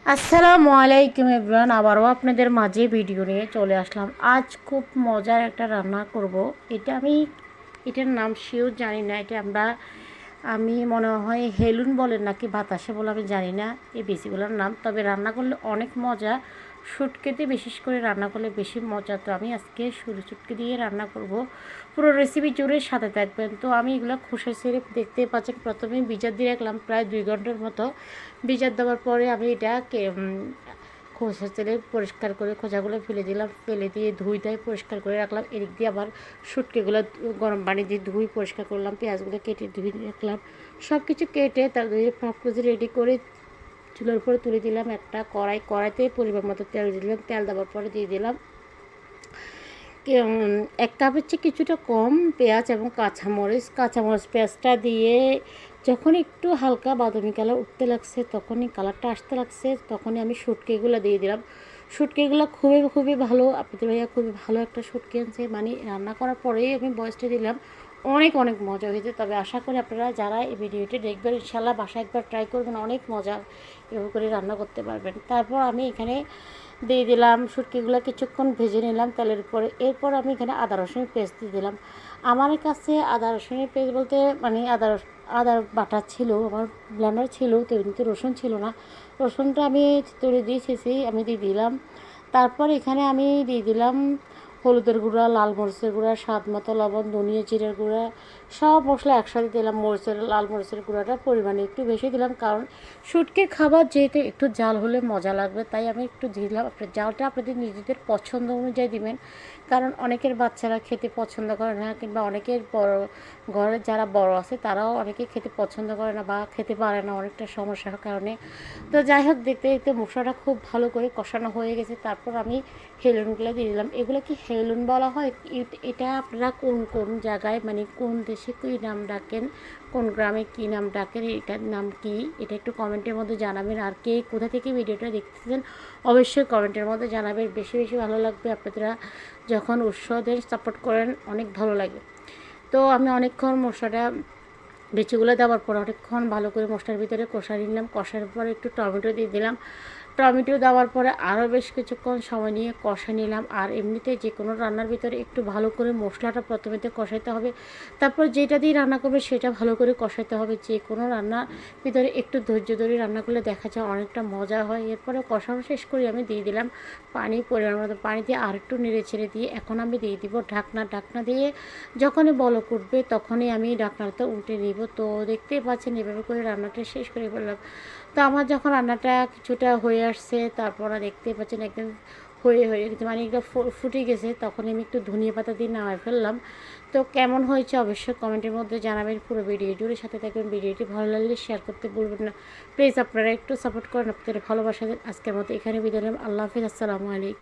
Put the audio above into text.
আসসালামু আলাইকুম এভরিওয়ান, আবারও আপনাদের মাঝে ভিডিও নিয়ে চলে আসলাম। আজ খুব মজার একটা রান্না করব। এটার নাম শিওর জানি না। আমি মনে হয় হেলুন বলেন নাকি বাতাসে বলে আমি জানি না এই বেশিগুলোর নাম। তবে রান্না করলে অনেক মজা, শুটকিতে বিশেষ করে রান্না করলে বেশি মজা। তো আমি আজকে শুটকি দিয়ে রান্না করব। পুরো রেসিপি জুড়ে সাথে থাকবেন। তো আমি এগুলো খোসা ছেড়ে দেখতে পাচ্ছেন, প্রথমে ভিজার দিয়ে রাখলাম প্রায় 2 ঘন্টার মতো। ভিজার দেওয়ার পরে আমি এটাকে খোসা ছেড়ে পরিষ্কার করে খোসাগুলো ফেলে দিলাম, ফেলে দিয়ে ধুইটাই পরিষ্কার করে রাখলাম। এদিক দিয়ে আবার শুটকিগুলো গরম পানি দিয়ে ধুই পরিষ্কার করলাম, পেঁয়াজগুলো কেটে ধুয়ে রাখলাম। সব কিছু কেটে তারপরে রেডি করে চুলার উপরে তুলে দিলাম একটা কড়াইতে পরিমাণ মতো তেল দিলাম। তেল দেওয়ার পরে দিয়ে দিলাম এক কাপের চেয়ে কিছুটা কম পেঁয়াজ এবং কাঁচামরিচ পেঁয়াজটা দিয়ে যখন একটু হালকা বাদামি কালার উঠতে লাগছে, তখনই কালারটা আসতে লাগছে, তখনই আমি শুটকিগুলো দিয়ে দিলাম। শুটকিগুলো খুবই খুবই ভালো, আপনাদের ভাইয়া খুবই ভালো একটা শুটকি আনছে, মানে রান্না করার পরেই আমি বয়সটা দিলাম। অনেক অনেক মজা হয়েছে। তবে আশা করি আপনারা যারা এই ভিডিওটি দেখবেন ইনশাল্লাহ বাসায় একবার ট্রাই করবেন, অনেক মজা এভাবে করে রান্না করতে পারবেন। তারপর আমি এখানে দিয়ে দিলাম শুটকিগুলো, কিছুক্ষণ ভেজে নিলাম তেলের উপরে। এরপর আমি এখানে আদা রসুনের পেস্ট দিয়ে দিলাম। আমার কাছে আদা রসুনের পেস্ট বলতে মানে আদার বাটা ছিল, আমার ব্লেন্ডার ছিল তো, কিন্তু রসুন ছিল না। রসুনটা আমি তুলে দিয়েছি, আমি দিয়ে দিলাম। তারপর এখানে আমি দিয়ে দিলাম হলুদের গুঁড়া, লাল মরিচের গুঁড়া, স্বাদ মতো লবণ, ধনিয়া জিরার গুঁড়া, সব মশলা একসাথে দিলাম। লাল মরিচের গুঁড়াটা পরিমাণে একটু বেশি দিলাম, কারণ শুটকির খাবার যেহেতু একটু জাল হলে মজা লাগবে, তাই আমি একটু দিলাম। জালটা আপনাদের নিজেদের পছন্দ অনুযায়ী দিবেন, কারণ অনেকের বাচ্চারা খেতে পছন্দ করে না, কিংবা অনেকের বড় ঘরের যারা বড় আছে তারাও অনেকে খেতে পছন্দ করে না বা খেতে পারে না অনেকটা সমস্যার কারণে। তো যাই হোক, দেখতে দেখতে মশলাটা খুব ভালো করে কষানো হয়ে গেছে। তারপর আমি হেলুনগুলো দিয়ে দিলাম। এগুলো কি হেলুন বলা হয়? এটা আপনারা কোন কোন জায়গায়, মানে কোন দেশে কী নাম ডাকেন, কোন গ্রামে কী নাম ডাকেন, এটার নাম কি, এটা একটু কমেন্টের মধ্যে জানাবেন। আর কে কোথা থেকে ভিডিওটা দেখতেছেন অবশ্যই কমেন্টের মধ্যে জানাবেন। বেশি বেশি ভালো লাগবে, আপনারা যখন উৎসদের সাপোর্ট করেন অনেক ভালো লাগে। তো আমি অনেকক্ষণ মশলাটা বিচিগুলো দেওয়ার পর অনেকক্ষণ ভালো করে মশলার ভিতরে কষা নিলাম। কষার পরে একটু টমেটো দিয়ে দিলাম। টমেটো দেওয়ার পরে আরও বেশ কিছুক্ষণ সময় নিয়ে কষা নিলাম। আর এমনিতে যে কোনো রান্নার ভিতরে একটু ভালো করে মশলাটা প্রথমেতে কষাইতে হবে, তারপর যেটা দিয়ে রান্না করবে সেটা ভালো করে কষাইতে হবে। যে কোনো রান্নার ভিতরে একটু ধৈর্য ধরে রান্না করলে দেখা যায় অনেকটা মজা হয়। এরপরে কষানো শেষ করে আমি দিয়ে দিলাম পানি, পরিমাণ মতো পানি দিয়ে আর একটু নেড়ে ছেড়ে দিয়ে এখন আমি দিয়ে দিব ঢাকনা দিয়ে যখনই বলক উঠবে তখনই আমি ঢাকনাটা উল্টে নিব। তো দেখতেই পাচ্ছেন এভাবে করে রান্নাটা শেষ করে ফেললাম। তো আমার যখন রান্নাটা কিছুটা হয়ে আসছে, তারপর দেখতেই পাচ্ছেন একদম হয়ে গেছে, মানে এটা ফুটে গেছে, তখন আমি একটু ধনিয়া পাতা দিয়ে নামাই ফেললাম। তো কেমন হয়েছে অবশ্যই কমেন্টের মধ্যে জানাবেন। পুরো ভিডিও জুড়ে সাথে থাকবেন। ভিডিওটি ভালো লাগলে শেয়ার করতে ভুলবেন না। প্লিজ আপনারা একটু সাপোর্ট করেন, আপনাদের ভালোবাসা। আজকের মতো এখানে বিদায় নিলাম। আল্লাহ হাফিজ, আসসালামু আলাইকুম।